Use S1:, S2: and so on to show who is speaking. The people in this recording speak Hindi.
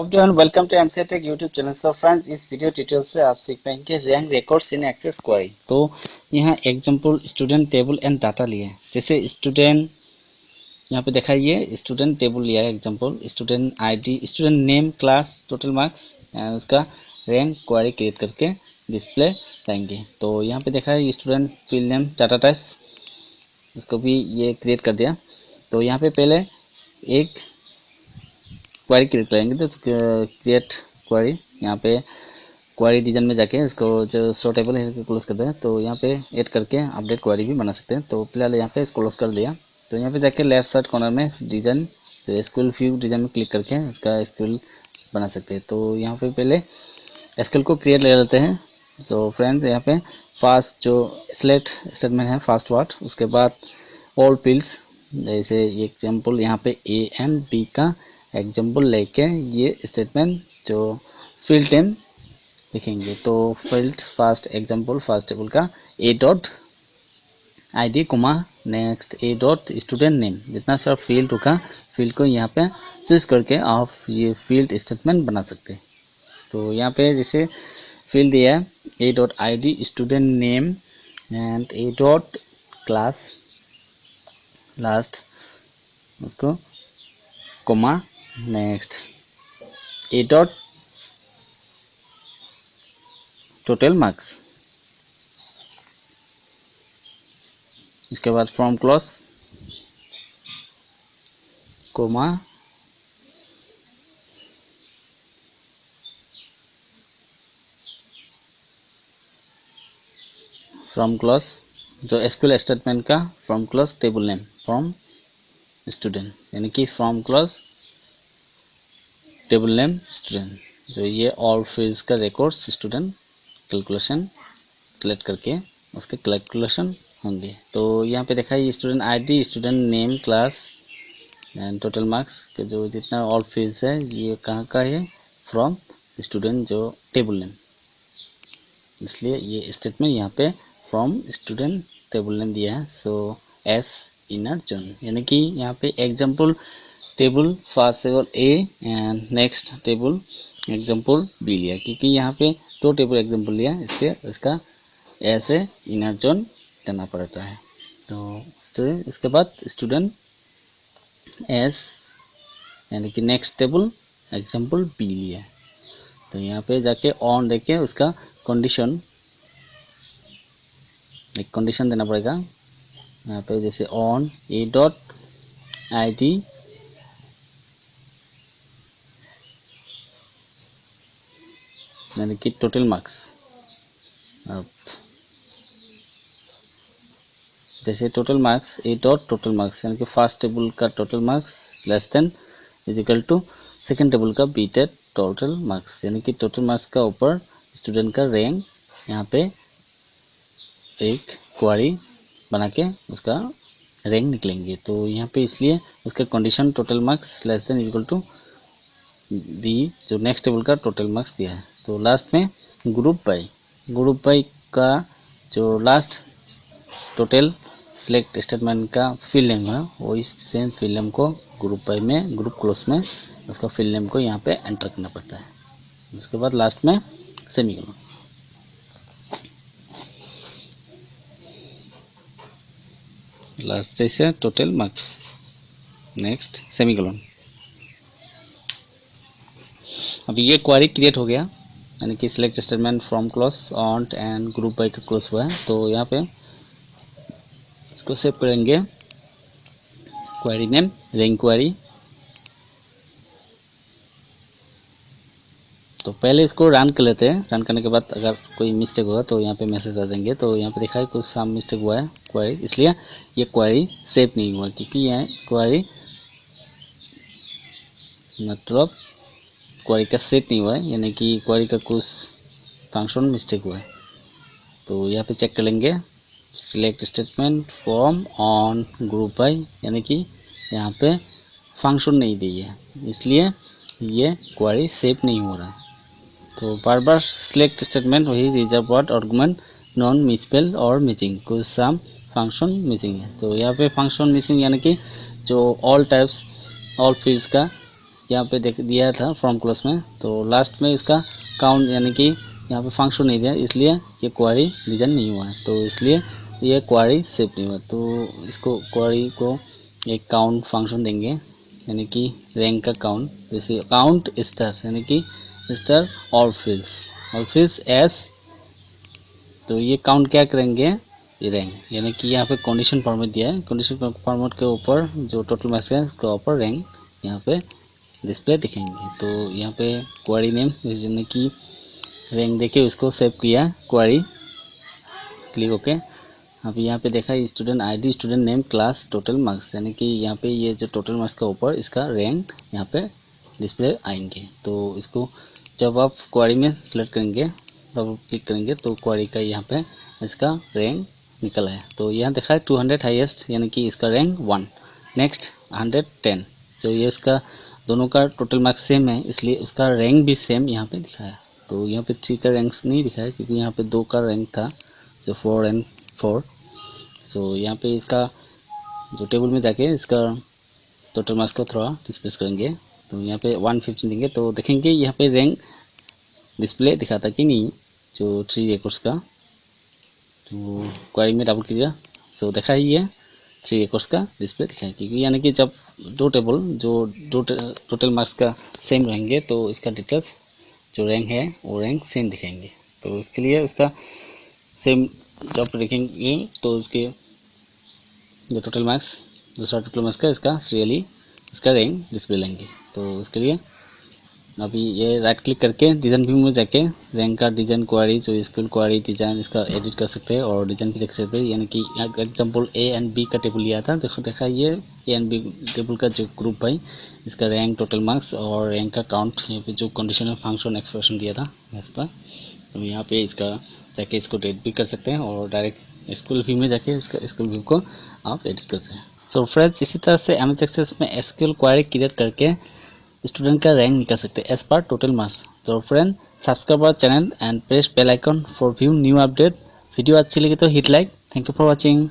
S1: Everyone welcome to MCA tech YouTube channel. So friends, इस वीडियो ट्यूटोरियल से आप सीख पाएंगे rank records in access query. तो यहाँ example student table and data लिए, जैसे स्टूडेंट यहाँ पे देखा, ये स्टूडेंट टेबल लिया है, example student ID, student name, class, total marks and उसका रैंक क्वेरी क्रिएट करके डिस्प्ले करेंगे। तो यहाँ पे देखा है student field name, data types, इसको भी ये क्रिएट कर दिया। तो यहाँ पे पहले एक क्वेरी क्रिएट करेंगे, तो क्रिएट क्वेरी, यहाँ पे क्वेरी डिजाइन में जाके इसको जो शो टेबल है क्लोज कर दें। तो यहाँ पे ऐड करके अपडेट क्वेरी भी बना सकते हैं। तो फिलहाल यहाँ पे इसको क्लोज कर दिया। तो यहाँ पे जाके लेफ्ट साइड कॉर्नर में डिजाइन, तो एसक्यूएल व्यू डिजाइन में क्लिक करके इसका एसक्यूएल बना सकते हैं। तो यहाँ पे पहले एसक्यूएल को क्रिएट ले लेते हैं। तो फ्रेंड्स, यहाँ पे फास्ट जो सिलेक्ट स्टेटमेंट है, फास्ट वर्ड, उसके बाद ऑल फील्ड्स, जैसे एग्जाम्पल यहाँ पे ए एंड बी का एग्जाम्पल लेके ये स्टेटमेंट जो फील्ड नेम लिखेंगे। तो field first example first table का A dot I D comma next A dot student name, जितना सारा फील्ड होगा फील्ड को यहाँ पे चूज करके आप ये फील्ड स्टेटमेंट बना सकते हैं। तो यहाँ पे जैसे फील्ड दिया है A dot I D student name and A dot class last उसको comma next A dot total marks, इसके बाद from clause comma from clause जो एसक्यूएल स्टेटमेंट का from clause table name from student, यानी कि from clause table name student, जो ये ऑल फील्ड्स का रिकॉर्ड्स स्टूडेंट कैलकुलेशन सेलेक्ट करके उसके कैलकुलेशन होंगे। तो यहाँ पे देखा है student ID, student name, class and total marks के जो जितना ऑल फील्ड्स है ये कहाँ का है, फ्रॉम स्टूडेंट जो टेबल नेम, इसलिए ये स्टेटमेंट यहाँ पे फ्रॉम स्टूडेंट टेबल नेम दिया है। सो एस इनर जोन, यानी कि यहाँ पे example table first table A and next table example B लिया, क्योंकि यहाँ पे दो टेबल एग्जाम्पल लिया, इसलिए इसका ऐसे इनर जोन देना पड़ता है। तो इसके बाद स्टूडेंट एस, यानी कि नेक्स्ट टेबल एग्जाम्पल बी लिया। तो यहाँ पे जाके ऑन देके उसका कंडीशन, एक कंडीशन देना पड़ेगा यहाँ पे, जैसे on A dot I D यानी कि टोटल मार्क्स, अब जैसे total marks A dot total marks, यानी कि फर्स्ट टेबल का total marks less than is equal to second table का बीटेड टोटल मार्क्स, यानी कि टोटल मार्क्स का ऊपर स्टूडेंट का रैंक, यहाँ पे एक क्वेरी बना के उसका रैंक निकलेंगे। तो यहाँ पे इसलिए उसका condition total marks less than is equal to B, जो नेक्स्ट टेबल का टोटल मार्क्स दिया है। तो लास्ट में ग्रुप बाई का जो लास्ट टोटल सिलेक्ट स्टेटमेंट का फील्ड नेम है, वही सेम फील्ड नेम को ग्रुप बाई में, ग्रुप क्लोज में उसका फील्ड नेम को यहाँ पे एंटर करना पड़ता है। उसके बाद लास्ट में सेमीकोलन, लास्ट जैसे टोटल मार्क्स नेक्स्ट सेमीकोलन। अब ये क्वेरी क्रिएट हो गया, यानी कि select statement from clause on and group by का क्लोज हुआ है। तो यहाँ पे इसको सेव करेंगे, क्वेरी नेम रैंक क्वेरी। तो पहले इसको रन कर लेते हैं, रन करने के बाद अगर कोई मिस्टेक होगा तो यहाँ पे मैसेज आ जाएंगे। तो यहाँ पे दिखा है कुछ साम मिस्टेक हुआ है क्वेरी, इसलिए ये क्वेरी सेव नहीं हुआ, क्योंकि यह क्वेरी मतलब क्वेरी का सेट नहीं हुआ है, यानी कि क्वेरी का कुछ फंक्शन मिस्टेक हुआ है। तो यहाँ पे चेक कर लेंगे, select statement from on group by, यानी कि यहाँ पे फंक्शन नहीं दी है, इसलिए ये क्वेरी सेव नहीं हो रहा है। तो बार बार सिलेक्ट स्टेटमेंट वही रिजर्व वर्ड आर्गुमेंट नॉन मिसस्पेल और मिसिंग, कुछ सम फंक्शन मिसिंग है। तो यहाँ पे फंक्शन मिसिंग यानी कि जो ऑल टाइप्स ऑल फील्ड्स का यहाँ पे देख दिया था फॉर्म क्लास में, तो लास्ट में इसका काउंट यानी कि यहाँ पे फंक्शन नहीं दिया, इसलिए ये क्वेरी डिजाइन नहीं हुआ है, तो इसलिए ये क्वेरी सेव नहीं हुआ। तो इसको क्वेरी को एक काउंट फंक्शन देंगे, यानी कि रैंक का काउंट, जैसे काउंट स्टार यानी कि स्टार और फील्ड्स एस। तो ये काउंट क्या करेंगे, रैंक, यानी कि यहाँ पे कंडीशन फॉर्मेट दिया है, कंडीशन फॉर्मेट के ऊपर जो टोटल मार्क्स है उसके ऊपर रैंक यहाँ पे डिस्प्ले दिखेंगे। तो यहाँ पे क्वेरी नेम यानी कि रैंक देके उसको सेव किया क्वेरी, क्लिक ओके। अब यहाँ पे देखा student ID, student name, class, total marks, यानी कि यहाँ पे ये जो टोटल मार्क्स का ऊपर इसका रैंक यहाँ पे डिस्प्ले आएंगे। तो इसको जब आप क्वेरी में सेलेक्ट करेंगे, तब क्लिक करेंगे तो क्वेरी का यहाँ पे इसका रैंक निकल है। तो यहाँ देखा है 200 हाईएस्ट, यानी कि इसका रैंक 1, नेक्स्ट 110। जो ये इसका दोनों का टोटल मार्क्स सेम है, इसलिए उसका रैंक भी सेम यहाँ पे दिखाया। तो यहाँ पे 3 का रैंक्स नहीं दिखाया, क्योंकि यहाँ पे 2 का रैंक था, जो 4 एंड 4। सो यहाँ पे इसका जो टेबल में जाके इसका टोटल मार्क्स को थोड़ा डिस्प्लेस करेंगे, तो यहाँ पे 115 देंगे, तो देखेंगे यहाँ पे रैंक डिस्प्ले दिखाता कि नहीं, जो 3 रिकॉर्ड्स का। तो क्वेरी में डबल क्लिक, सो देखा ही है 3 रिकॉर्ड्स का डिस्प्ले दिखाए, क्योंकि यानी कि जब दो टेबल जो दो टोटल मार्क्स का सेम रहेंगे तो इसका डिटेल्स जो रैंक है वो रैंक सेम दिखाएंगे। तो इसके लिए उसका सेम जब लिखेंगे तो उसके जो टोटल मार्क्स, दूसरा टोटल मार्क्स का इसका सीरियली इसका रैंक डिस्प्ले लेंगे। तो इसके लिए अभी ये राइट क्लिक करके डिज़ाइन व्यू में जाके रैंक का डिज़ाइन क्वेरी, जो स्कूल क्वेरी डिज़ाइन, इसका एडिट कर सकते हैं और डिज़ाइन भी देख सकते हैं। यानी कि एग्जांपल ए एंड बी का टेबल लिया था, देखा ये ए एंड बी टेबल का जो ग्रुप है, इसका रैंक, टोटल मार्क्स और रैंक का काउंट, यहाँ पे जो कंडीशनल फंक्शन एक्सप्रेशन दिया था इस पर, तो यहाँ पे इसका जाके इसको एडिट भी कर सकते हैं और डायरेक्ट स्कूल व्यू में जाके इसका स्कूल व्यू को आप एडिट करते हैं। सो फ्रेंड्स, इसी तरह से एमएस एक्सेस में एसक्यूएल क्वेरी क्रिएट करके स्टूडेंट का रैंक निकाल सकते हैं एज पर टोटल मार्क्स। तो friend, subscribe our channel and press bell icon for view new update. Video अच्छी लगी तो hit like. Thank you for watching.